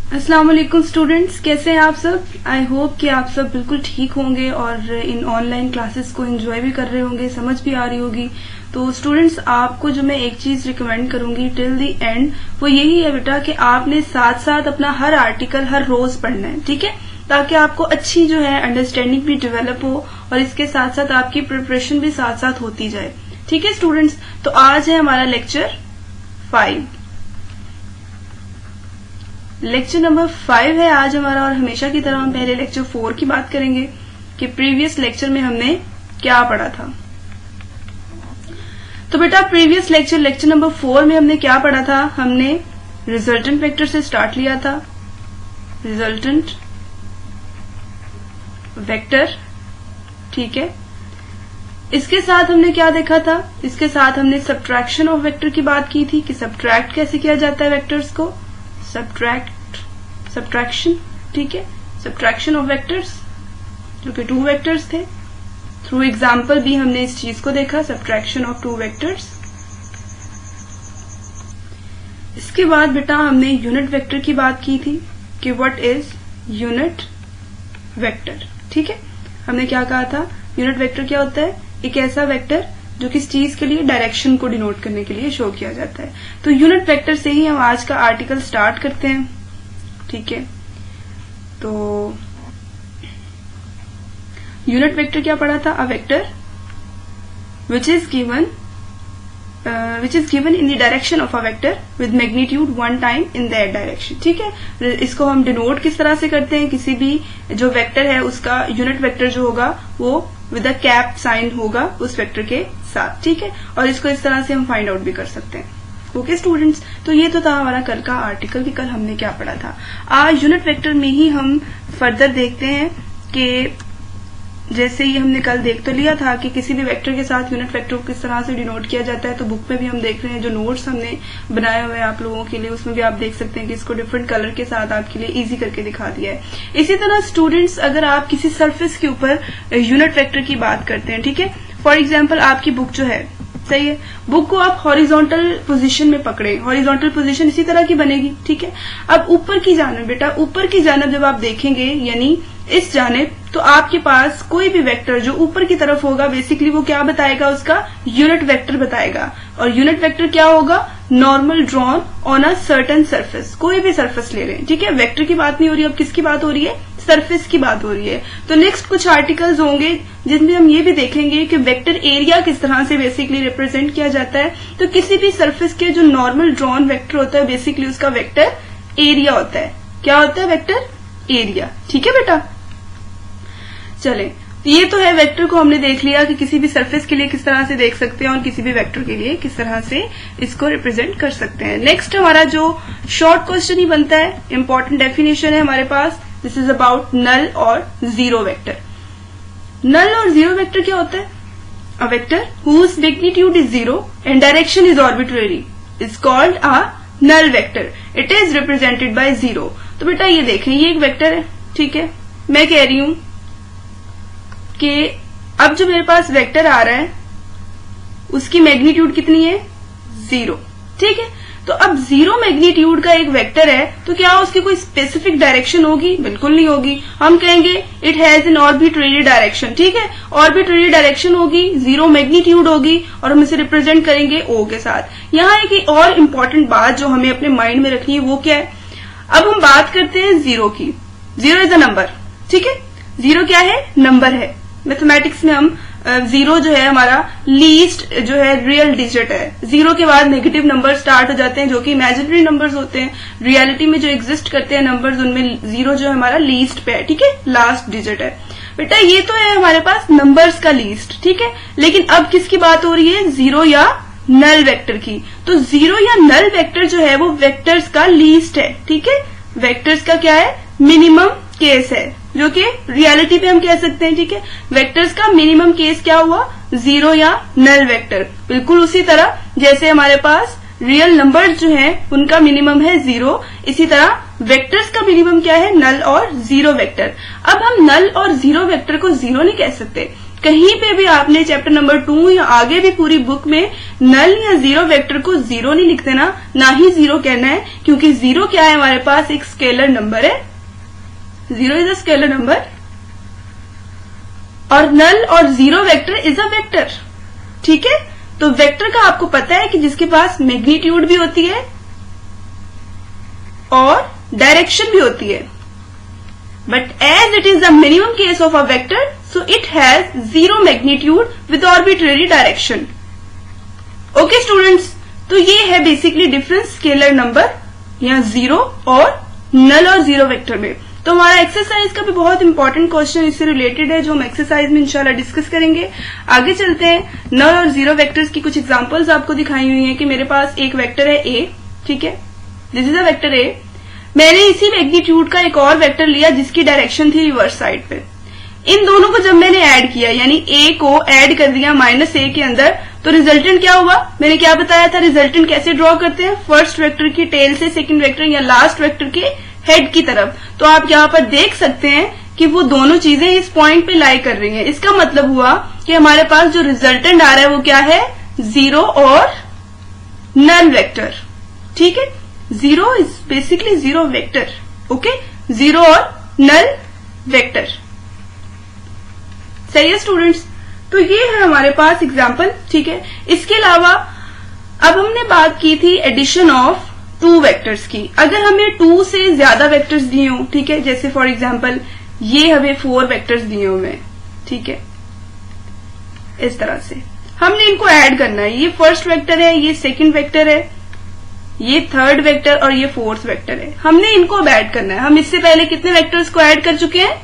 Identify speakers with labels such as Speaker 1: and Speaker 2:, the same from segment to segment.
Speaker 1: अस्सलाम वालेकुम स्टूडेंट्स, कैसे हैं आप सब। आई होप कि आप सब बिल्कुल ठीक होंगे और इन ऑनलाइन क्लासेस को एंजॉय भी कर रहे होंगे, समझ भी आ रही होगी। तो स्टूडेंट्स, आपको जो मैं एक चीज रिकमेंड करूंगी टिल द एंड, वो यही है बेटा कि आपने साथ साथ अपना हर आर्टिकल हर रोज पढ़ना है, ठीक है, ताकि आपको अच्छी जो है अंडरस्टैंडिंग भी डेवलप हो और इसके साथ साथ आपकी प्रिपरेशन भी साथ साथ होती जाए। ठीक है स्टूडेंट्स, तो आज है हमारा लेक्चर 5, लेक्चर नंबर 5 है आज हमारा। और हमेशा की तरह हम पहले लेक्चर 4 की बात करेंगे कि प्रीवियस लेक्चर में हमने क्या पढ़ा था। तो बेटा प्रीवियस लेक्चर नंबर 4 में हमने क्या पढ़ा था। हमने रिजल्टेंट वेक्टर से स्टार्ट लिया था, रिजल्टेंट वेक्टर, ठीक है। इसके साथ हमने क्या देखा था, इसके साथ हमने सब्ट्रैक्शन ऑफ वेक्टर की बात की थी कि सब्ट्रैक्ट कैसे किया जाता है वेक्टर्स को, सब्ट्रैक्शन, ठीक है, सब्ट्रैक्शन ऑफ वेक्टर्स, जो कि 2 वेक्टर्स थे। थ्रू एग्जाम्पल भी हमने इस चीज को देखा, सब्ट्रैक्शन ऑफ 2 वेक्टर्स। इसके बाद बेटा हमने यूनिट वेक्टर की बात की थी कि व्हाट इज यूनिट वेक्टर, ठीक है। हमने क्या कहा था, यूनिट वेक्टर क्या होता है, एक ऐसा वेक्टर जो किस चीज के लिए, डायरेक्शन को डिनोट करने के लिए शो किया जाता है। तो यूनिट वेक्टर से ही हम आज का आर्टिकल स्टार्ट करते हैं, ठीक है। तो यूनिट वेक्टर क्या पढ़ा था, अ vector which is given in the direction of a vector with magnitude 1 time in that direction, ठीक है। इसको हम डिनोट किस तरह से करते हैं, किसी भी जो वेक्टर है उसका यूनिट वेक्टर जो होगा वो विद अ कैप साइन होगा उस वेक्टर के साथ, ठीक है। और इसको इस तरह से हम फाइंड आउट भी कर सकते हैं। ओके स्टूडेंट्स, तो ये तो था हमारा कल का आर्टिकल कि कल हमने क्या पढ़ा था। आज यूनिट वेक्टर में ही हम फर्दर देखते हैं कि जैसे ही हमने कल देख तो लिया था कि किसी भी वेक्टर के साथ यूनिट वेक्टर को किस तरह से डिनोट किया जाता है। तो बुक में भी हम देख रहे हैं, जो नोट्स हमने बनाए हुए हैं आप लोगों के लिए, उसमें भी आप देख सकते हैं कि इसको डिफरेंट कलर के साथ आपके लिए इजी करके दिखा दिया है। इसी तरह स्टूडेंट्स, अगर आप किसी सरफेस के ऊपर यूनिट वेक्टर की बात करते हैं, ठीक है, फॉर एग्जाम्पल आपकी बुक जो है, सही है, बुक को आप हॉरिजॉन्टल पोजीशन में पकड़े, हॉरिजॉन्टल पोजीशन इसी तरह की बनेगी, ठीक है। अब ऊपर की जानिब बेटा, यूपर की जानिब जब आप देखेंगे यानी इस जानिब, तो आपके पास कोई भी वेक्टर जो ऊपर की तरफ होगा बेसिकली वो क्या बताएगा, उसका यूनिट वेक्टर बताएगा। और यूनिट वेक्टर क्या होगा, normal drawn on a certain surface, कोई भी सरफेस ले लें, ठीक है। वेक्टर की बात नहीं हो रही, अब किसकी बात हो रही है, सरफेस की बात हो रही है। तो नेक्स्ट कुछ आर्टिकल्स होंगे जिनमें हम ये भी देखेंगे कि वेक्टर एरिया किस तरह से बेसिकली रिप्रेजेंट किया जाता है। तो किसी भी सरफेस के जो नॉर्मल ड्रॉन वेक्टर होता है बेसिकली उसका वेक्टर एरिया होता है। क्या होता है, वेक्टर एरिया, ठीक है बेटा। चले, ये तो है वेक्टर को हमने देख लिया कि किसी भी सरफेस के लिए किस तरह से देख सकते हैं और किसी भी वेक्टर के लिए किस तरह से इसको रिप्रेजेंट कर सकते हैं। नेक्स्ट हमारा जो शॉर्ट क्वेश्चन ही बनता है, इंपॉर्टेंट डेफिनेशन है हमारे पास, दिस इज अबाउट नल और जीरो वेक्टर। नल और जीरो वेक्टर क्या होता है, a vector whose magnitude is 0 and direction is arbitrary is called a null vector, it is represented by 0। तो बेटा ये देखें, ये एक वेक्टर है, ठीक है। मैं कह रही हूं कि अब जो मेरे पास वेक्टर आ रहा है उसकी मैग्नीट्यूड कितनी है, 0, ठीक है। तो अब 0 मैग्नीट्यूड का एक वेक्टर है तो क्या उसकी कोई स्पेसिफिक डायरेक्शन होगी, बिल्कुल नहीं होगी। हम कहेंगे it has an arbitrary direction, ठीक है, ऑर्बिट्रेरी डायरेक्शन होगी, 0 मैग्नीट्यूड होगी और हम इसे रिप्रेजेंट करेंगे O के साथ। यहाँ एक और इम्पोर्टेंट बात जो हमें अपने माइंड में रखनी है वो क्या है, अब हम बात करते हैं 0 की। 0 इज अ नंबर, ठीक है, 0 क्या है, नंबर है। मैथमेटिक्स में हम 0 जो है हमारा लीस्ट जो है रियल डिजिट है। 0 के बाद नेगेटिव नंबर स्टार्ट हो जाते हैं जो कि इमेजिनरी नंबर्स होते हैं। रियलिटी में जो एग्जिस्ट करते हैं नंबर्स, उनमें 0 जो है हमारा लीस्ट पे है, ठीक है, लास्ट डिजिट है। बेटा ये तो है हमारे पास नंबर्स का लीस्ट, ठीक है। लेकिन अब किसकी बात हो रही है, 0 या नल वेक्टर की। तो 0 या नल वेक्टर जो है वो वेक्टर्स का लीस्ट है, ठीक है, वेक्टर्स का क्या है, मिनिमम केस है, जो कि रियलिटी पे हम कह सकते हैं, ठीक है। वेक्टर्स का मिनिमम केस क्या हुआ, 0 या नल वेक्टर। बिल्कुल उसी तरह जैसे हमारे पास रियल नंबर्स जो हैं उनका मिनिमम है 0, इसी तरह वेक्टर्स का मिनिमम क्या है, नल और 0 वेक्टर। अब हम नल और 0 वेक्टर को 0 नहीं कह सकते, कहीं पे भी आपने चैप्टर नंबर 2 या आगे भी पूरी बुक में नल या जीरो वेक्टर को जीरो नहीं लिख देना, ना ही जीरो कहना है, क्योंकि जीरो क्या है, हमारे पास एक स्केलर नंबर है। Zero is a scalar number और नल और zero vector is a vector. ठीक है, तो वेक्टर का आपको पता है कि जिसके पास मैग्नीट्यूड भी होती है और डायरेक्शन भी होती है, but as it is the minimum case of a vector, so it has zero magnitude with arbitrary direction. Okay students, तो ये है बेसिकली डिफरेंस स्केलर नंबर या जीरो और नल और जीरो वेक्टर में। तो हमारा एक्सरसाइज का भी बहुत इंपॉर्टेंट क्वेश्चन इससे रिलेटेड है, जो हम एक्सरसाइज में इंशाल्लाह डिस्कस करेंगे। आगे चलते हैं। नल और जीरो वेक्टर्स की कुछ एग्जांपल्स आपको दिखाई हुई हैं कि मेरे पास एक वेक्टर है ए, ठीक है, this is a vector A. मैंने इसी मैग्नीट्यूड का एक और वेक्टर लिया जिसकी डायरेक्शन थी रिवर्स साइड पे। इन दोनों को जब मैंने ऐड किया, यानी ए को ऐड कर दिया माइनस ए के अंदर, तो रिजल्टेंट क्या हुआ, मैंने क्या बताया था, रिजल्टेंट कैसे ड्रॉ करते हैं, फर्स्ट वेक्टर की टेल से सेकंड वेक्टर या लास्ट वेक्टर के हेड की तरफ। तो आप यहाँ पर देख सकते हैं कि वो दोनों चीजें इस पॉइंट पे लाई कर रही हैं। इसका मतलब हुआ कि हमारे पास जो रिजल्टेंट आ रहा है वो क्या है, जीरो और नल वेक्टर। ठीक है, zero is basically zero vector. Okay, zero और नल वेक्टर। सही है स्टूडेंट्स, तो ये है हमारे पास एग्जाम्पल। ठीक है, इसके अलावा अब हमने बात की थी एडिशन ऑफ टू वेक्टर्स की। अगर हमें टू से ज्यादा वेक्टर्स दिए हों, ठीक है, जैसे फॉर एग्जाम्पल ये हमें 4 वेक्टर्स दिए हुए, ठीक है, इस तरह से हमने इनको ऐड करना है। ये फर्स्ट वेक्टर है, ये सेकंड वेक्टर है, ये थर्ड वेक्टर और ये फोर्थ वेक्टर है। हमने इनको अब ऐड करना है। हम इससे पहले कितने वेक्टर्स को ऐड कर चुके हैं,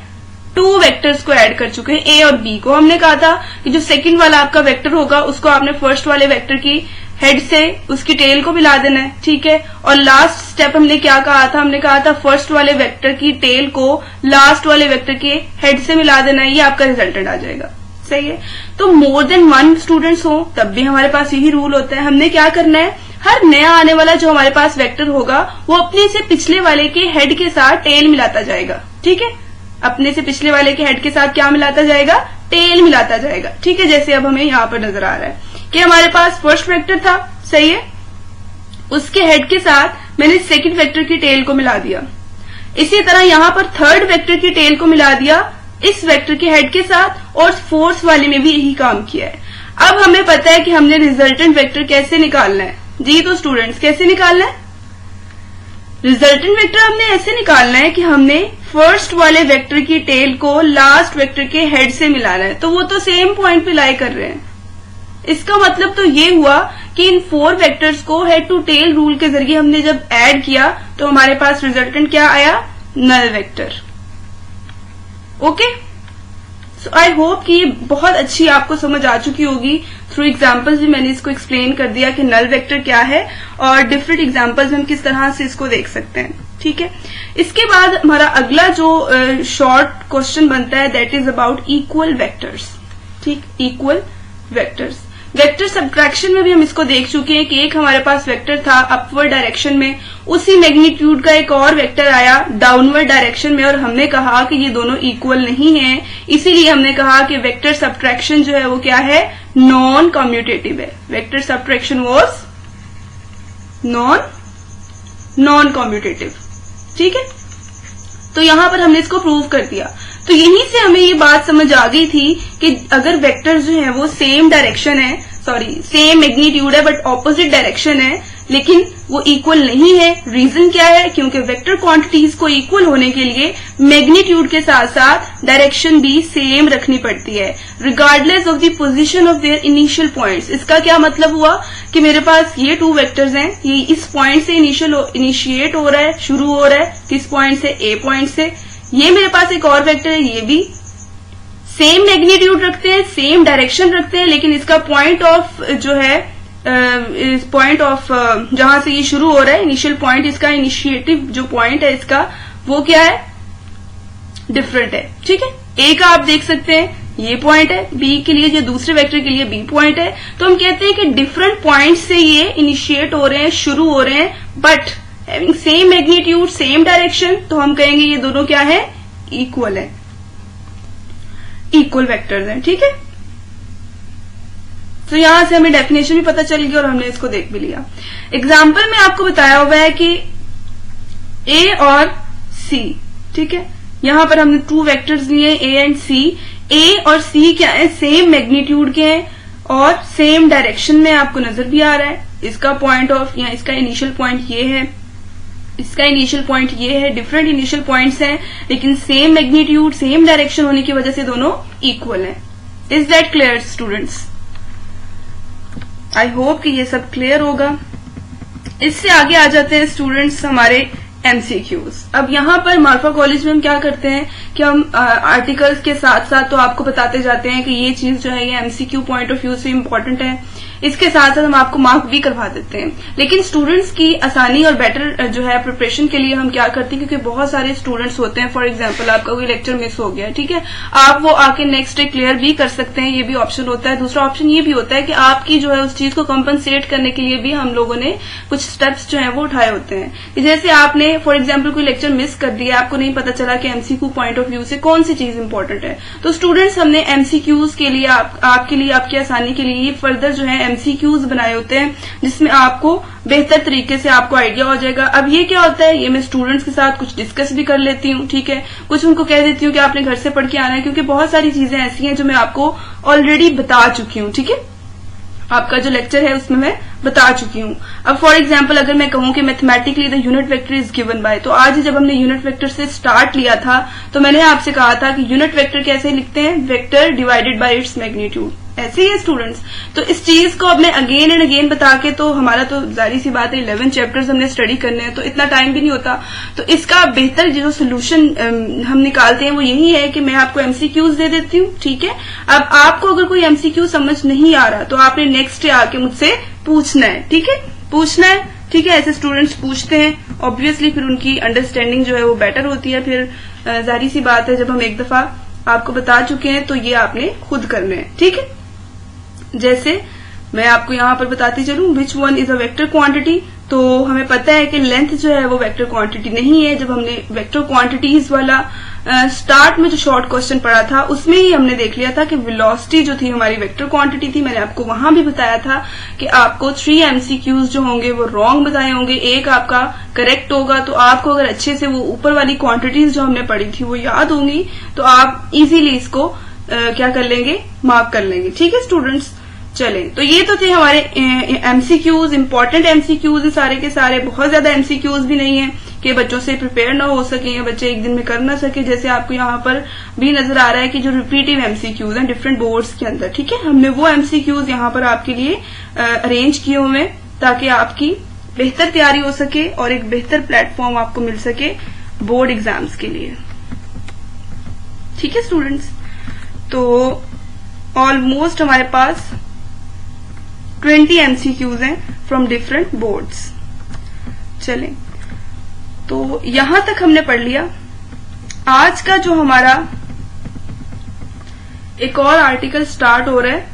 Speaker 1: 2 वेक्टर्स को ऐड कर चुके हैं, ए और बी को। हमने कहा था कि जो सेकंड वाला आपका वेक्टर होगा उसको आपने फर्स्ट वाले वेक्टर की हेड से उसकी टेल को मिला देना है। ठीक है, और लास्ट स्टेप हमने क्या कहा था, हमने कहा था फर्स्ट वाले वेक्टर की टेल को लास्ट वाले वेक्टर के हेड से मिला देना है, ये आपका रिजल्टेंट आ जाएगा। सही है, तो मोर देन 1 स्टूडेंट्स हो तब भी हमारे पास यही रूल होता है। हमने क्या करना है, हर नया आने वाला जो हमारे पास वेक्टर होगा वो अपने से पिछले वाले के हेड के साथ टेल मिलाता जाएगा। ठीक है, अपने से पिछले वाले के हेड के साथ क्या मिलाता जाएगा, टेल मिलाता जाएगा। ठीक है, जैसे अब हमें यहाँ पर नजर आ रहा है कि हमारे पास फर्स्ट वेक्टर था, सही है, उसके हेड के साथ मैंने सेकंड वेक्टर की टेल को मिला दिया। इसी तरह यहाँ पर थर्ड वेक्टर की टेल को मिला दिया इस वेक्टर के हेड के साथ, और फोर्थ वाले में भी यही काम किया है। अब हमें पता है कि हमने रिजल्टेंट वेक्टर कैसे निकालना है। जी तो स्टूडेंट्स, कैसे निकालना है, रिजल्टेंट वेक्टर हमने ऐसे निकालना है कि हमने फर्स्ट वाले वेक्टर की टेल को लास्ट वेक्टर के हेड से मिलाना है। तो वो तो सेम पॉइंट पे लाई कर रहे हैं। इसका मतलब तो ये हुआ कि इन 4 वेक्टर्स को हेड टू टेल रूल के जरिए हमने जब ऐड किया तो हमारे पास रिजल्टेंट क्या आया, null vector. Okay, so I hope कि ये बहुत अच्छी आपको समझ आ चुकी होगी। थ्रू एग्जाम्पल्स भी मैंने इसको एक्सप्लेन कर दिया कि नल वेक्टर क्या है और डिफरेंट एग्जाम्पल्स में हम किस तरह से इसको देख सकते हैं। ठीक है, इसके बाद हमारा अगला जो शॉर्ट क्वेश्चन बनता है that is about equal vectors. ठीक, इक्वल वेक्टर्स। वेक्टर सब्ट्रैक्शन में भी हम इसको देख चुके हैं कि एक हमारे पास वेक्टर था अपवर्ड डायरेक्शन में, उसी मैग्नीट्यूड का एक और वेक्टर आया डाउनवर्ड डायरेक्शन में, और हमने कहा कि ये दोनों इक्वल नहीं है। इसीलिए हमने कहा कि वेक्टर सब्ट्रैक्शन जो है वो क्या है, नॉन कम्यूटेटिव है। Vector subtraction was non commutative. ठीक है, तो यहां पर हमने इसको प्रूव कर दिया। तो यहीं से हमें ये बात समझ आ गई थी कि अगर वेक्टर जो है वो सेम डायरेक्शन है, सॉरी सेम मैग्नीट्यूड है बट ऑपोजिट डायरेक्शन है, लेकिन वो इक्वल नहीं है। रीजन क्या है, क्योंकि वेक्टर क्वांटिटीज को इक्वल होने के लिए मैग्नीट्यूड के साथ साथ डायरेक्शन भी सेम रखनी पड़ती है, regardless of the position of their initial points. इसका क्या मतलब हुआ कि मेरे पास ये 2 वेक्टर्स हैं, ये इस पॉइंट से इनिशिएट हो रहा है, शुरू हो रहा है, किस पॉइंट से, ए पॉइंट से। ये मेरे पास एक और वेक्टर है, ये भी सेम मैग्नीट्यूड रखते हैं, सेम डायरेक्शन रखते हैं, लेकिन इसका पॉइंट ऑफ जो है पॉइंट ऑफ जहां से ये शुरू हो रहा है, इनिशियल पॉइंट, इसका इनिशिएटिव जो पॉइंट है इसका, वो क्या है, डिफरेंट है। ठीक है, ए का आप देख सकते हैं ये पॉइंट है, बी के लिए, जो दूसरे वेक्टर के लिए बी पॉइंट है। तो हम कहते हैं कि डिफरेंट पॉइंट से ये इनिशिएट हो रहे हैं, शुरू हो रहे हैं, but having same magnitude, same direction, तो हम कहेंगे ये दोनों क्या है, इक्वल है, इक्वल वेक्टर्स हैं। ठीक है, तो यहां से हमें डेफिनेशन भी पता चल गई और हमने इसको देख भी लिया। एग्जाम्पल में आपको बताया हुआ है कि ए और सी, ठीक है, यहां पर हमने 2 वेक्टर्स लिए ए एंड सी। ए और सी क्या है, सेम मैग्नीट्यूड के हैं और सेम डायरेक्शन में आपको नजर भी आ रहा है। इसका पॉइंट ऑफ या इसका इनिशियल पॉइंट ये है, इसका इनिशियल पॉइंट ये है, डिफरेंट इनिशियल पॉइंट्स हैं लेकिन सेम मैग्नीट्यूड सेम डायरेक्शन होने की वजह से दोनों इक्वल हैं। Is that clear students? I hope कि ये सब क्लियर होगा। इससे आगे आ जाते हैं स्टूडेंट्स हमारे एमसीक्यूज। अब यहाँ पर मार्फा कॉलेज में हम क्या करते हैं कि हम आर्टिकल्स के साथ साथ तो आपको बताते जाते हैं कि ये चीज जो है ये एमसीक्यू पॉइंट ऑफ व्यू से इम्पोर्टेंट है, इसके साथ साथ हम आपको मार्क भी करवा देते हैं। लेकिन स्टूडेंट्स की आसानी और बेटर जो है प्रिपरेशन के लिए हम क्या करते हैं, क्योंकि बहुत सारे स्टूडेंट्स होते हैं, फॉर एग्जांपल आपका कोई लेक्चर मिस हो गया, ठीक है, आप वो आके नेक्स्ट डे क्लियर भी कर सकते हैं, ये भी ऑप्शन होता है। दूसरा ऑप्शन ये भी होता है कि आपकी जो है उस चीज को कंपनसेट करने के लिए भी हम लोगों ने कुछ स्टेप्स जो है वो उठाए होते हैं। जैसे आपने फॉर एग्जाम्पल कोई लेक्चर मिस कर दिया, आपको नहीं पता चला कि एमसीक्यू पॉइंट ऑफ व्यू से कौन सी चीज इंपॉर्टेंट है, तो स्टूडेंट्स हमने एमसीक्यूज के लिए आपके लिए आपकी आसानी के लिए फर्दर जो है एमसीक्यूज बनाए होते हैं जिसमें आपको बेहतर तरीके से आपको आइडिया हो जाएगा। अब ये क्या होता है, ये मैं स्टूडेंट्स के साथ कुछ डिस्कस भी कर लेती हूँ, ठीक है, कुछ उनको कह देती हूँ कि आपने घर से पढ़ के आना है, क्योंकि बहुत सारी चीजें ऐसी हैं जो मैं आपको ऑलरेडी बता चुकी हूँ, ठीक है, आपका जो लेक्चर है उसमें मैं बता चुकी हूँ। अब फॉर एग्जाम्पल अगर मैं कहूँ कि mathematically the unit vector is given by, तो आज जब हमने यूनिट वेक्टर से स्टार्ट लिया था तो मैंने आपसे कहा था कि यूनिट वेक्टर कैसे लिखते हैं, vector divided by its magnitude, ऐसे ही है स्टूडेंट्स। तो इस चीज को अब मैं अगेन एंड अगेन बता के, तो हमारा तो जारी सी बात है 11 चैप्टर्स हमने स्टडी करने हैं तो इतना टाइम भी नहीं होता, तो इसका बेहतर जो सोल्यूशन हम निकालते हैं वो यही है कि मैं आपको एमसीक्यूज दे देती हूँ, ठीक है। अब आपको अगर कोई एमसीक्यू समझ नहीं आ रहा तो आपने नेक्स्ट डे आके मुझसे पूछना है, ठीक है, पूछना है, ठीक है। ऐसे स्टूडेंट्स पूछते हैं, ऑब्वियसली फिर उनकी अंडरस्टैंडिंग जो है वो बेटर होती है। फिर जारी सी बात है जब हम एक दफा आपको बता चुके हैं तो ये आपने खुद करने हैं, ठीक है। जैसे मैं आपको यहाँ पर बताती चलूं, which one is a vector quantity, तो हमें पता है कि लेंथ जो है वो वेक्टर क्वांटिटी नहीं है। जब हमने वेक्टर क्वांटिटीज वाला स्टार्ट में जो शॉर्ट क्वेश्चन पढ़ा था उसमें ही हमने देख लिया था कि वेलोसिटी जो थी हमारी वेक्टर क्वांटिटी थी। मैंने आपको वहां भी बताया था कि आपको 3 एमसीक्यूज जो होंगे वो रॉन्ग बताए होंगे, एक आपका करेक्ट होगा। तो आपको अगर अच्छे से वो ऊपर वाली क्वांटिटीज जो हमने पढ़ी थी वो याद होंगी तो आप इजीली इसको क्या कर लेंगे, मार्क कर लेंगे, ठीक है स्टूडेंट्स। चले, तो ये तो थे हमारे एमसीक्यूज, इंपॉर्टेंट एमसीक्यूज सारे के सारे। बहुत ज्यादा एमसीक्यूज भी नहीं है कि बच्चों से प्रिपेयर ना हो सके या बच्चे एक दिन में कर ना सके। जैसे आपको यहाँ पर भी नजर आ रहा है कि जो रिपीटिव एमसीक्यूज हैं डिफरेंट बोर्ड्स के अंदर, ठीक है, हमने वो एमसीक्यूज यहाँ पर आपके लिए अरेंज किए हुए ताकि आपकी बेहतर तैयारी हो सके और एक बेहतर प्लेटफॉर्म आपको मिल सके बोर्ड एग्जाम्स के लिए, ठीक है स्टूडेंट्स। तो ऑलमोस्ट हमारे पास 20 एमसीक्यूज हैं फ्रॉम डिफरेंट बोर्ड्स। चलें, तो यहां तक हमने पढ़ लिया। आज का जो हमारा एक और आर्टिकल स्टार्ट हो रहा है,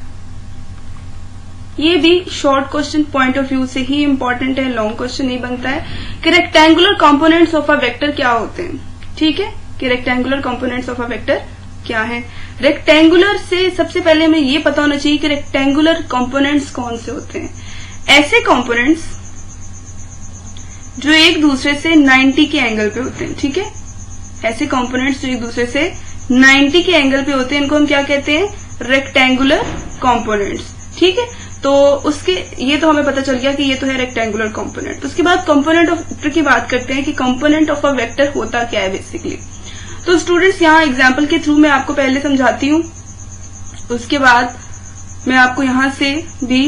Speaker 1: ये भी short question point of view से ही इंपॉर्टेंट है, लॉन्ग क्वेश्चन नहीं बनता है, कि rectangular components of a vector क्या होते हैं, ठीक है, कि rectangular components of a vector क्या है। रेक्टेंगुलर से सबसे पहले हमें ये पता होना चाहिए कि रेक्टेंगुलर कंपोनेंट्स कौन से होते हैं। ऐसे कंपोनेंट्स जो एक दूसरे से 90 के एंगल पे होते हैं, ठीक है, ऐसे कंपोनेंट्स जो एक दूसरे से 90 के एंगल पे होते हैं, इनको हम क्या कहते हैं, रेक्टेंगुलर कंपोनेंट्स, ठीक है। तो उसके ये तो हमें पता चल गया कि ये तो है रेक्टेंगुलर कंपोनेंट। उसके बाद कंपोनेंट ऑफ वेक्टर की बात करते हैं कि कंपोनेंट ऑफ अ वेक्टर होता क्या है बेसिकली। तो स्टूडेंट्स यहाँ एग्जाम्पल के थ्रू मैं आपको पहले समझाती हूँ, उसके बाद मैं आपको यहां से भी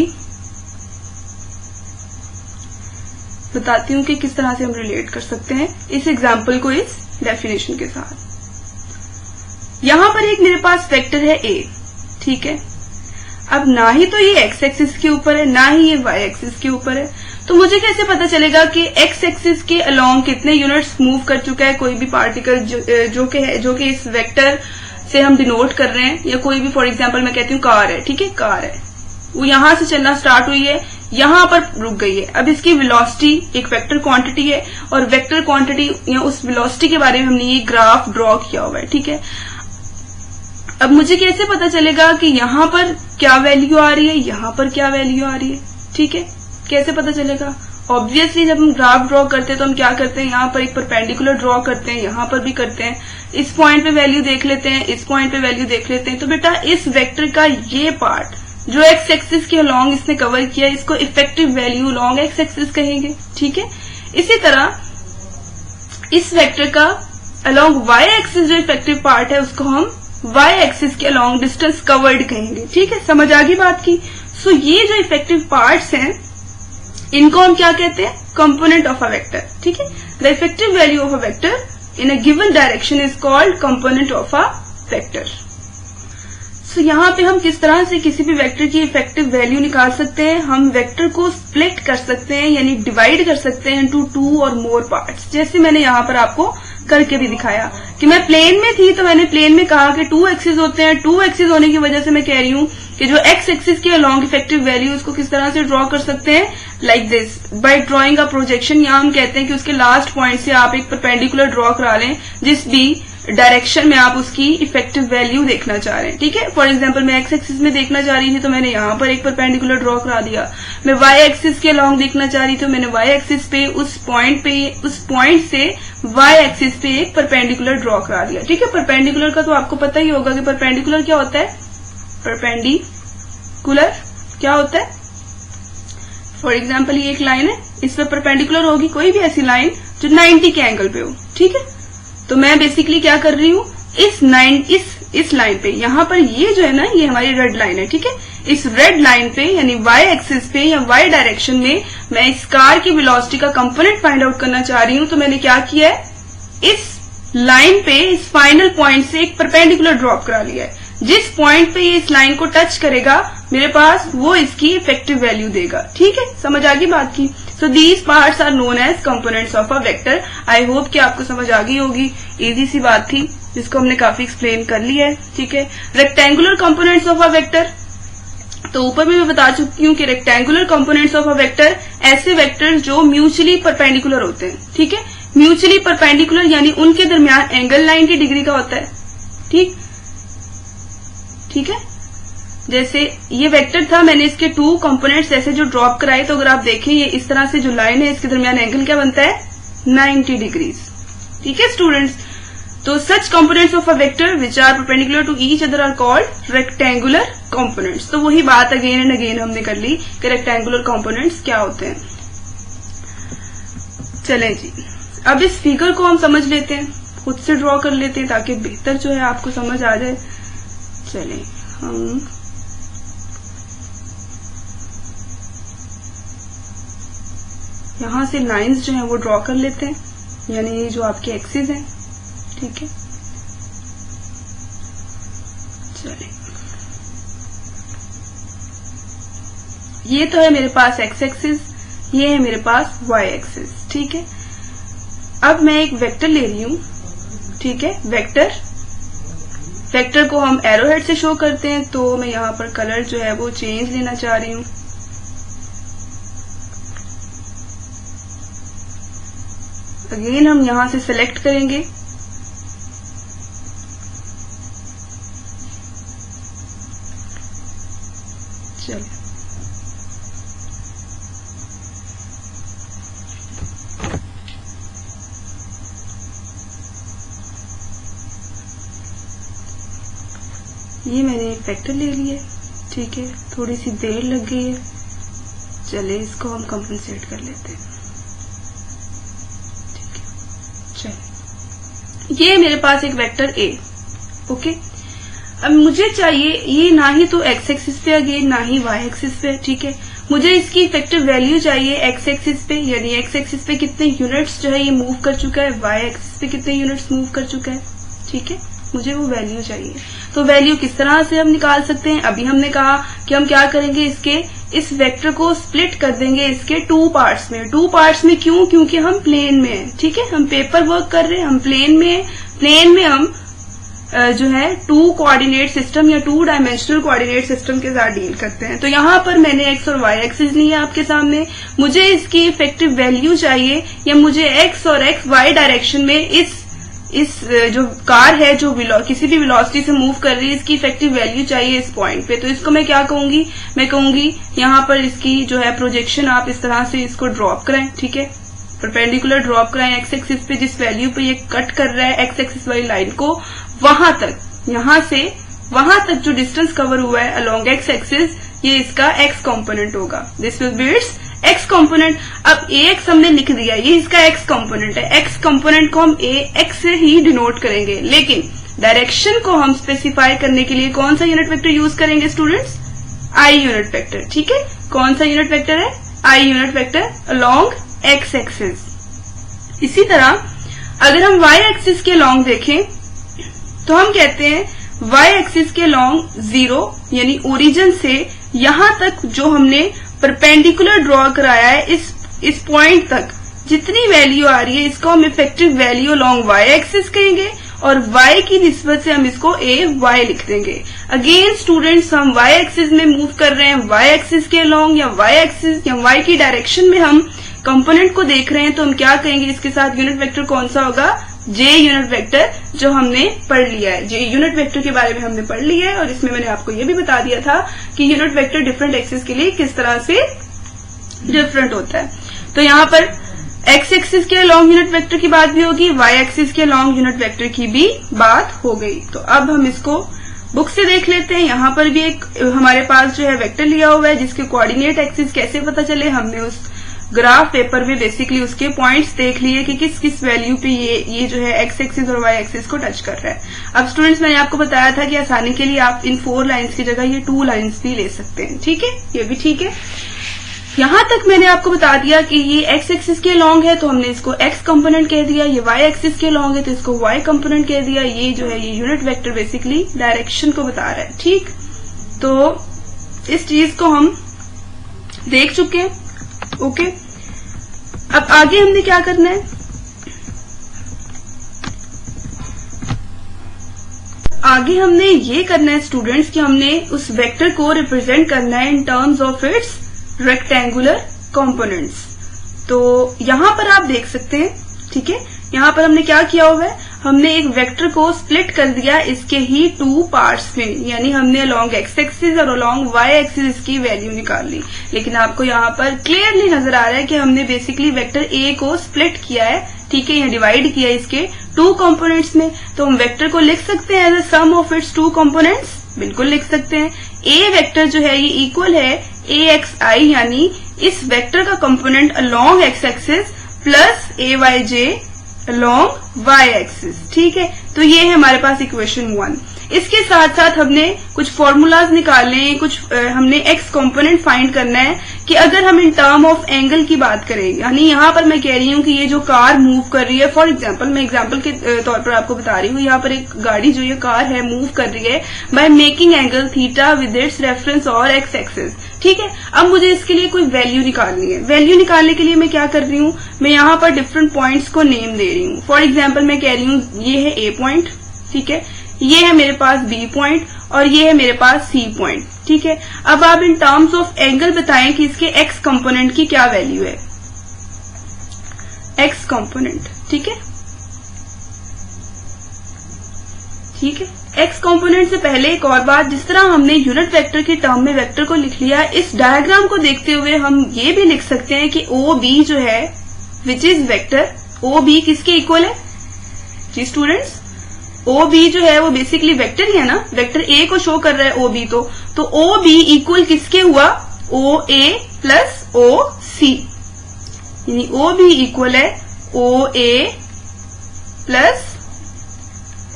Speaker 1: बताती हूँ कि किस तरह से हम रिलेट कर सकते हैं इस एग्जाम्पल को इस डेफिनेशन के साथ। यहां पर एक मेरे पास वेक्टर है ए, ठीक है। अब ना ही तो ये एक्स एक्सिस के ऊपर है ना ही ये वाई एक्सिस के ऊपर है, तो मुझे कैसे पता चलेगा कि एक्स एक्सिस के अलोंग कितने यूनिट्स मूव कर चुका है कोई भी पार्टिकल जो कि इस वेक्टर से हम डिनोट कर रहे हैं। या कोई भी फॉर एग्जांपल मैं कहती हूँ कार है, ठीक है, कार है, वो यहां से चलना स्टार्ट हुई है, यहां पर रुक गई है। अब इसकी वेलोसिटी एक वेक्टर क्वांटिटी है और वेक्टर क्वांटिटी या उस वेलोसिटी के बारे में हमने ये ग्राफ ड्रॉ किया हुआ है, ठीक है। अब मुझे कैसे पता चलेगा कि यहाँ पर क्या वैल्यू आ रही है, यहाँ पर क्या वैल्यू आ रही है? ठीक है, कैसे पता चलेगा? ऑब्वियसली जब हम ग्राफ ड्रॉ करते हैं तो हम क्या करते हैं, यहाँ पर एक परपेंडिकुलर ड्रॉ करते हैं, यहाँ पर भी करते हैं, इस पॉइंट पे वैल्यू देख लेते हैं, इस पॉइंट पे वैल्यू देख लेते हैं। तो बेटा इस वेक्टर का ये पार्ट जो एक्स एक्सिस के अलोंग इसने कवर किया, इसको effective value long x axis कहेंगे। ठीक है, इसी तरह इस वेक्टर का अलोंग वाई एक्सिस जो इफेक्टिव पार्ट है उसको हम वाई एक्सिस के अलोंग डिस्टेंस कवर्ड कहेंगे। ठीक है, समझ आ गई बात की? सो ये जो इफेक्टिव पार्ट्स हैं इनको हम क्या कहते हैं, कंपोनेंट ऑफ अ वेक्टर। ठीक है, the effective value of a vector in a given direction is called component of a vector. So यहाँ पे हम किस तरह से किसी भी वेक्टर की इफेक्टिव वैल्यू निकाल सकते हैं, हम वेक्टर को स्प्लिट कर सकते हैं यानी डिवाइड कर सकते हैं इनटू 2 और मोर पार्ट्स। जैसे मैंने यहाँ पर आपको करके भी दिखाया कि मैं प्लेन में थी तो मैंने प्लेन में कहा कि 2 एक्सिस होते हैं, 2 एक्सिस होने की वजह से मैं कह रही हूँ कि जो एक्स एक्सिस के अलोंग इफेक्टिव वैल्यू उसको किस तरह से ड्रॉ कर सकते हैं, like this, bye drawing a projection. यहाँ हम कहते हैं कि उसके लास्ट पॉइंट से आप एक परपेंडिकुलर ड्रॉ करा लें जिस भी डायरेक्शन में आप उसकी इफेक्टिव वैल्यू देखना चाह रहे हैं। ठीक है, फॉर एग्जांपल मैं एक्स एक्सिस में देखना चाह रही थी तो मैंने यहाँ पर एक परपेंडिकुलर ड्रॉ करा दिया। मैं वाई एक्सिस के अलोंग देखना चाह रही थी तो मैंने वाई एक्सिस पे उस पॉइंट से वाई एक्सिस पे एक परपेंडिकुलर ड्रॉ करा दिया। ठीक है, परपेंडिकुलर का तो आपको पता ही होगा कि परपेंडिकुलर क्या होता है, परपेंडिकुलर क्या होता है। फॉर एग्जाम्पल ये एक लाइन है, इस पर परपेंडिकुलर होगी कोई भी ऐसी लाइन जो 90 के एंगल पे हो। ठीक है, तो मैं बेसिकली क्या कर रही हूँ, इस लाइन पे, यहाँ पर ये जो है ना ये हमारी रेड लाइन है। ठीक है, इस रेड लाइन पे यानी वाई एक्सिस पे या वाई डायरेक्शन में मैं इस कार की वेलोसिटी का कंपोनेंट फाइंड आउट करना चाह रही हूँ। तो मैंने क्या किया है, इस लाइन पे इस फाइनल पॉइंट से एक परपेंडिकुलर ड्रॉप करा लिया है। जिस पॉइंट पे ये इस लाइन को टच करेगा मेरे पास वो इसकी इफेक्टिव वैल्यू देगा। ठीक है, समझ आ गई बात की? So these parts are known as components of a vector. I hope कि आपको समझ आ गई होगी, इजी सी बात थी जिसको हमने काफी एक्सप्लेन कर लिया है। ठीक है, rectangular components of a vector, तो ऊपर भी मैं बता चुकी हूँ कि rectangular components of a vector ऐसे वेक्टर जो म्यूचुअली परपेंडिकुलर होते हैं। ठीक है, म्यूचुअली परपेंडिकुलर यानी उनके दरमियान एंगल 90 डिग्री का होता है। ठीक है, जैसे ये वेक्टर था, मैंने इसके 2 कंपोनेंट्स ऐसे जो ड्रॉप कराए, तो अगर आप देखें ये इस तरह से जो लाइन है इसके दरमियान एंगल क्या बनता है, 90 डिग्रीज। ठीक है स्टूडेंट्स, तो such components of a vector which are perpendicular to each other are called rectangular components. तो वही बात अगेन एंड अगेन हमने कर ली कि रेक्टेंगुलर कंपोनेंट्स क्या होते हैं। चलें जी, अब इस फिगर को हम समझ लेते हैं, खुद से ड्रॉ कर लेते हैं ताकि बेहतर जो है आपको समझ आ जाए। चलें हम यहां से लाइंस जो हैं वो ड्रॉ कर लेते हैं, यानी ये जो आपके एक्सिस हैं। ठीक है, चलिए ये तो है मेरे पास एक्स एक्सिस, ये है मेरे पास वाई एक्सिस। ठीक है, अब मैं एक वेक्टर ले रही हूं। ठीक है, वेक्टर को हम एरो हेड से शो करते हैं, तो मैं यहाँ पर कलर जो है वो चेंज लेना चाह रही हूँ। अगेन हम यहां से सिलेक्ट करेंगे, चलिए ये मैंने एक वेक्टर ले लिया। ठीक है, थोड़ी सी देर लग गई है, चलिए इसको हम कंपनसेट कर लेते हैं। ये मेरे पास एक वेक्टर ए। ओके, अब मुझे चाहिए ये ना ही तो एक्स एक्सिस पे अगेन ना ही वाई एक्सिस पे। ठीक है, मुझे इसकी इफेक्टिव वैल्यू चाहिए एक्स एक्सिस पे, यानी एक्स एक्सिस पे कितने यूनिट्स जो है ये मूव कर चुका है, वाई एक्सिस पे कितने यूनिट्स मूव कर चुका है। ठीक है, मुझे वो वैल्यू चाहिए। तो वैल्यू किस तरह से हम निकाल सकते हैं, अभी हमने कहा कि हम क्या करेंगे, इस वेक्टर को स्प्लिट कर देंगे इसके 2 पार्ट्स में। 2 पार्ट्स में क्यों, क्योंकि हम प्लेन में हैं। ठीक है, हम पेपर वर्क कर रहे हैं, हम प्लेन में हैं। प्लेन में हम जो है 2 कोऑर्डिनेट सिस्टम या 2 डायमेंशनल कोऑर्डिनेट सिस्टम के साथ डील करते हैं। तो यहाँ पर मैंने एक्स और वाई एक्सिस ली है आपके सामने, मुझे इसकी इफेक्टिव वैल्यू चाहिए या मुझे एक्स और एक्स वाई डायरेक्शन में इस जो कार है जो किसी भी वेलोसिटी से मूव कर रही है, इसकी इफेक्टिव वैल्यू चाहिए इस पॉइंट पे। तो इसको मैं क्या कहूंगी, मैं कहूंगी यहाँ पर इसकी जो है प्रोजेक्शन आप इस तरह से इसको ड्रॉप कराएं, ठीक है, परपेंडिकुलर ड्रॉप कराएं एक्स एक्सिस पे, जिस वैल्यू पे ये कट कर रहा है एक्स एक्सिस वाली लाइन को, वहां तक, यहां से वहां तक जो डिस्टेंस कवर हुआ है अलोंग एक्स एक्सिस, ये इसका एक्स कंपोनेंट होगा। This will be it's x component. अब ए एक्स हमने लिख दिया, ये इसका एक्स कंपोनेंट है। एक्स कंपोनेंट को हम ए एक्स से ही डिनोट करेंगे, लेकिन डायरेक्शन को हम स्पेसिफाई करने के लिए कौन सा यूनिट वेक्टर यूज करेंगे स्टूडेंट्स? आई यूनिट वेक्टर, ठीक है। कौन सा यूनिट वेक्टर है? I unit vector along x axis. इसी तरह अगर हम वाई एक्सिस के अलोंग देखें तो हम कहते हैं वाई एक्सिस के अलोंग 0 यानी ओरिजिन से यहां तक जो हमने परपेंडिकुलर ड्रॉ कराया है, इस पॉइंट तक जितनी वैल्यू आ रही है इसको हम effective value along Y axis कहेंगे, और y की निस्बत से हम इसको a y लिख देंगे। अगेन स्टूडेंट्स, हम y एक्सिस में मूव कर रहे हैं, y एक्सिस के अलोंग या y एक्सिस या y की डायरेक्शन में हम कंपोनेंट को देख रहे हैं, तो हम क्या कहेंगे, इसके साथ यूनिट वेक्टर कौन सा होगा? j यूनिट वेक्टर, जो हमने पढ़ लिया है। j यूनिट वेक्टर के बारे में हमने पढ़ लिया है, और इसमें मैंने आपको ये भी बता दिया था कि यूनिट वेक्टर डिफरेंट एक्सिस के लिए किस तरह से डिफरेंट होता है। तो यहाँ पर एक्स एक्सिस के लॉन्ग यूनिट वेक्टर की बात भी होगी, वाई एक्सिस के लॉन्ग यूनिट वेक्टर की भी बात हो गई। तो अब हम इसको बुक से देख लेते हैं। यहाँ पर भी एक हमारे पास जो है वेक्टर लिया हुआ है, जिसके कोऑर्डिनेट एक्सिस कैसे पता चले, हमने उस ग्राफ पेपर में बेसिकली उसके पॉइंट्स देख लिए कि किस किस वैल्यू पे ये जो है एक्स एक्सिस और वाई एक्सिस को टच कर रहा है। अब स्टूडेंट्स, मैंने आपको बताया था कि आसानी के लिए आप इन 4 लाइन्स की जगह ये 2 लाइन्स भी ले सकते हैं, ठीक है, ये भी ठीक है। यहां तक मैंने आपको बता दिया कि ये एक्स एक्सिस के लॉन्ग है तो हमने इसको एक्स कंपोनेंट कह दिया, ये वाई एक्सिस के लॉन्ग है तो इसको वाई कंपोनेंट कह दिया। ये जो है ये यूनिट वेक्टर बेसिकली डायरेक्शन को बता रहा है, ठीक। तो इस चीज को हम देख चुके हैं, ओके। अब आगे हमने क्या करना है, आगे हमने ये करना है स्टूडेंट्स कि हमने उस वेक्टर को रिप्रेजेंट करना है in terms of its rectangular components. तो यहां पर आप देख सकते हैं, ठीक है, यहां पर हमने क्या किया हुआ है, हमने एक वेक्टर को स्प्लिट कर दिया इसके ही 2 पार्ट्स में, यानी हमने अलोंग एक्स एक्सिस और अलोंग वाई एक्सिस इसकी वैल्यू निकाल ली। लेकिन आपको यहाँ पर क्लियरली नजर आ रहा है कि हमने बेसिकली वेक्टर ए को स्प्लिट किया है, ठीक है, यहाँ डिवाइड किया है इसके 2 कंपोनेंट्स में। तो हम वेक्टर को लिख सकते हैं as a sum of its 2 components, बिल्कुल लिख सकते हैं। ए वेक्टर जो है ये इक्वल है ए एक्स आई, यानी इस वेक्टर का component along x axis plus a y j along Y axis, ठीक है। तो ये है हमारे पास इक्वेशन 1। इसके साथ साथ हमने कुछ फॉर्मूलाज निकालने हैं, कुछ हमने एक्स कंपोनेंट फाइंड करना है कि अगर हम इन टर्म ऑफ एंगल की बात करें, यानी यहाँ पर मैं कह रही हूँ कि ये जो कार मूव कर रही है, फॉर एग्जांपल मैं एग्जांपल के तौर पर आपको बता रही हूँ, यहाँ पर एक गाड़ी जो ये कार है मूव कर रही है by making angle theta with its reference और एक्स एक्सिस, ठीक है। अब मुझे इसके लिए कोई वैल्यू निकालनी है। वैल्यू निकालने के लिए मैं क्या कर रही हूँ, मैं यहाँ पर डिफरेंट पॉइंट्स को नेम दे रही हूँ। फॉर एग्जाम्पल मैं कह रही हूँ ये है ए पॉइंट, ठीक है, ये है मेरे पास बी पॉइंट और ये है मेरे पास सी पॉइंट, ठीक है। अब आप इन टर्म्स ऑफ एंगल बताएं कि इसके एक्स कंपोनेंट की क्या वैल्यू है, एक्स कंपोनेंट, ठीक है, ठीक है। एक्स कंपोनेंट से पहले एक और बात, जिस तरह हमने यूनिट वेक्टर के टर्म में वेक्टर को लिख लिया, इस डायग्राम को देखते हुए हम ये भी लिख सकते हैं कि ओ बी जो है which is vector, O B किसके इक्वल है जी स्टूडेंट्स, ओ बी जो है वो बेसिकली वेक्टर ही है ना, वेक्टर ए को शो कर रहा है ओ बी, तो ओ बी इक्वल किसके हुआ, ओ ए प्लस ओ सी, यानी ओ बी इक्वल है ओ ए प्लस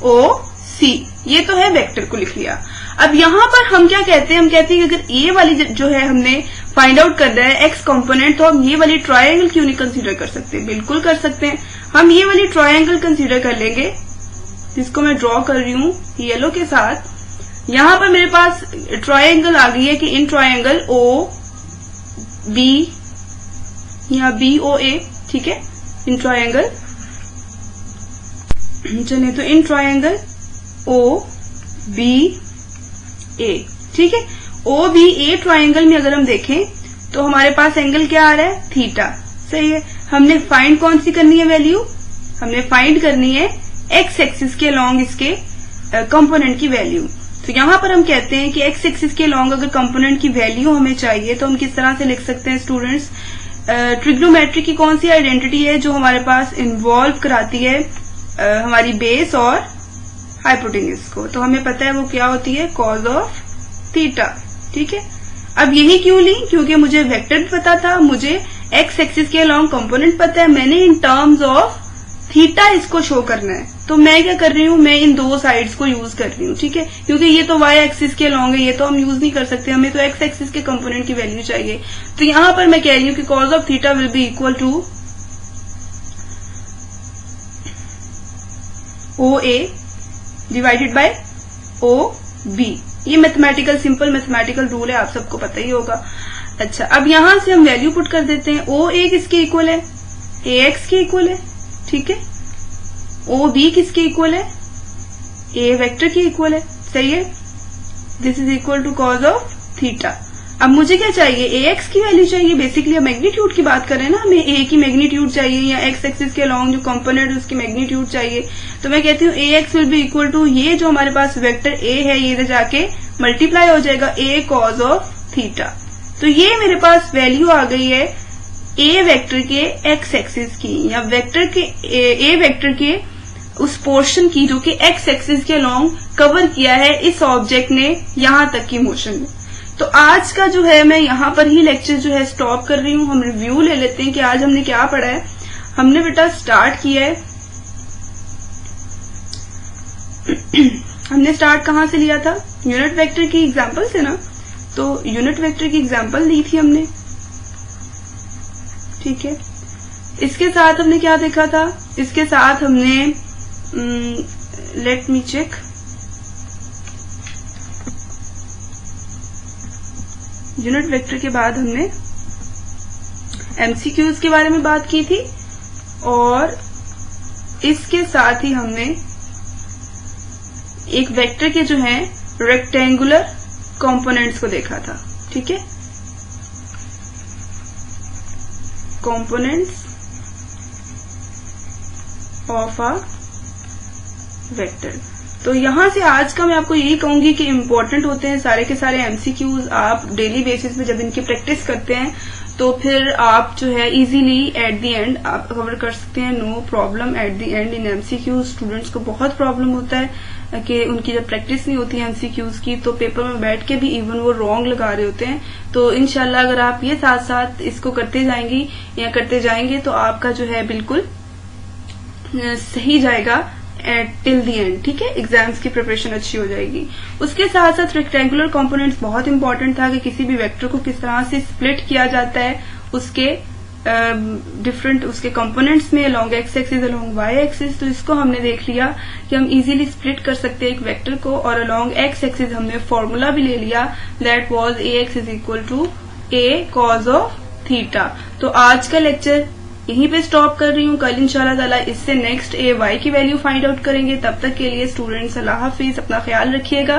Speaker 1: ओ सी। ये तो है वेक्टर को लिख लिया। अब यहाँ पर हम क्या कहते हैं, हम कहते हैं कि अगर ए वाली जो है हमने फाइंड आउट कर रहा है एक्स कंपोनेंट, तो हम ये वाली ट्रायंगल क्यों नहीं कंसीडर कर सकते, बिल्कुल कर सकते हैं। हम ये वाली ट्रायंगल कंसीडर कर लेंगे, जिसको मैं ड्रॉ कर रही हूँ येलो के साथ। यहाँ पर मेरे पास ट्रायंगल आ गई है कि इन ट्रायंगल ओ बी या बी ओ ए, ठीक है, इन ट्रायंगल, चलिए तो इन ट्रायंगल ओ बी ए, ठीक है। ओ बी ए ट्रायंगल में अगर हम देखें तो हमारे पास एंगल क्या आ रहा है, थीटा, सही है। हमने फाइंड कौन सी करनी है वैल्यू, हमने फाइंड करनी है एक्स एक्सिस के अलॉन्ग इसके कंपोनेंट की वैल्यू। तो यहाँ पर हम कहते हैं कि एक्स एक्सिस के अलॉन्ग अगर कंपोनेंट की वैल्यू हमें चाहिए तो हम किस तरह से लिख सकते हैं स्टूडेंट्स? ट्रिग्नोमेट्री की कौन सी आइडेंटिटी है जो हमारे पास इन्वॉल्व कराती है हमारी बेस और हाइपोटेन्यूज को? तो हमें पता है वो क्या होती है, कॉज ऑफ थीटा। ठीक है, अब यही क्यों ली? क्योंकि मुझे वेक्टर पता था, मुझे एक्स एक्सिस के अलॉन्ग कंपोनेंट पता है, मैंने इन टर्म्स ऑफ थीटा इसको शो करना है। तो मैं क्या कर रही हूँ, मैं इन दो साइड्स को यूज कर रही हूँ। ठीक है, क्योंकि ये तो वाई एक्सिस के अलॉन्ग है, ये तो हम यूज नहीं कर सकते, हमें तो एक्स एक्सिस के कंपोनेंट की वैल्यू चाहिए। तो यहाँ पर मैं कह रही हूँ कि cos of theta will be equal to O A divided by O B. ये मैथमेटिकल, सिंपल मैथमेटिकल रूल है, आप सबको पता ही होगा। अच्छा, अब यहां से हम वैल्यू पुट कर देते हैं। ओ ए किसके इक्वल है? ए एक्स के इक्वल है। ठीक है, ओ बी किसके इक्वल है? ए वेक्टर की इक्वल है। सही है, this is equal to cos of theta. अब मुझे क्या चाहिए? ए एक्स की वैल्यू चाहिए। बेसिकली हम मैग्नीट्यूड की बात कर रहे हैं ना, हमें ए की मैग्नीट्यूड चाहिए या एक्स एक्सिस के अलॉन्ग जो कंपोनेंट है उसकी मैग्नीट्यूड चाहिए। तो मैं कहती हूँ a x will be equal to, ये जो हमारे पास वेक्टर ए है ये इधर जाके मल्टीप्लाई हो जाएगा ए कॉज ऑफ थीटा। तो ये मेरे पास वैल्यू आ गई है ए वेक्टर के एक्स एक्सिस की, या वेक्टर के ए वेक्टर के उस पोर्शन की जो कि एक्स एक्सिस के अलॉन्ग कवर किया है इस ऑब्जेक्ट ने यहां तक की मोशन में। तो आज का जो है मैं यहाँ पर ही लेक्चर जो है स्टॉप कर रही हूँ। हम रिव्यू ले लेते हैं कि आज हमने क्या पढ़ा है। हमने बेटा स्टार्ट किया है हमने स्टार्ट कहाँ से लिया था? यूनिट वेक्टर की एग्जांपल से ना। तो यूनिट वेक्टर की एग्जांपल ली थी हमने। ठीक है, इसके साथ हमने क्या देखा था? इसके साथ हमने let me check, unit vector के बाद हमने एमसीक्यूज के बारे में बात की थी, और इसके साथ ही हमने एक वेक्टर के जो है रेक्टेंगुलर कंपोनेंट्स को देखा था। ठीक है, कंपोनेंट्स ऑफ अ वेक्टर। तो यहां से आज का मैं आपको यही कहूंगी कि इम्पोर्टेंट होते हैं सारे के सारे एमसीक्यूज। आप डेली बेसिस पे जब इनकी प्रैक्टिस करते हैं तो फिर आप जो है इजीली एट द एंड आप कवर कर सकते हैं, no problem at the end in MCQs. Students को बहुत प्रॉब्लम होता है कि उनकी जब प्रैक्टिस नहीं होती है एमसीक्यूज की तो पेपर में बैठ के भी इवन वो रॉन्ग लगा रहे होते हैं। तो इंशाल्लाह अगर आप ये साथ साथ इसको करते जाएंगी या करते जाएंगे तो आपका जो है बिल्कुल सही जाएगा टिल दी एंड। ठीक है, एग्जाम्स की प्रिपरेशन अच्छी हो जाएगी। उसके साथ साथ रेक्टेंगुलर कंपोनेंट्स बहुत इंपॉर्टेंट था कि किसी भी वेक्टर को किस तरह से स्प्लिट किया जाता है उसके डिफरेंट उसके कंपोनेंट्स में, along x axis along Y axis. तो इसको हमने देख लिया कि हम इजीली स्प्लिट कर सकते हैं एक वेक्टर को, और अलोंग एक्स एक्सिस हमने फॉर्मूला भी ले लिया, that was A X is equal to A cos of theta. तो आज का लेक्चर यहीं पे स्टॉप कर रही हूँ। कल इंशाल्लाह ताला इससे नेक्स्ट ए वाई की वैल्यू फाइंड आउट करेंगे। तब तक के लिए स्टूडेंट्स अल्लाह हाफिज, अपना ख्याल रखिएगा।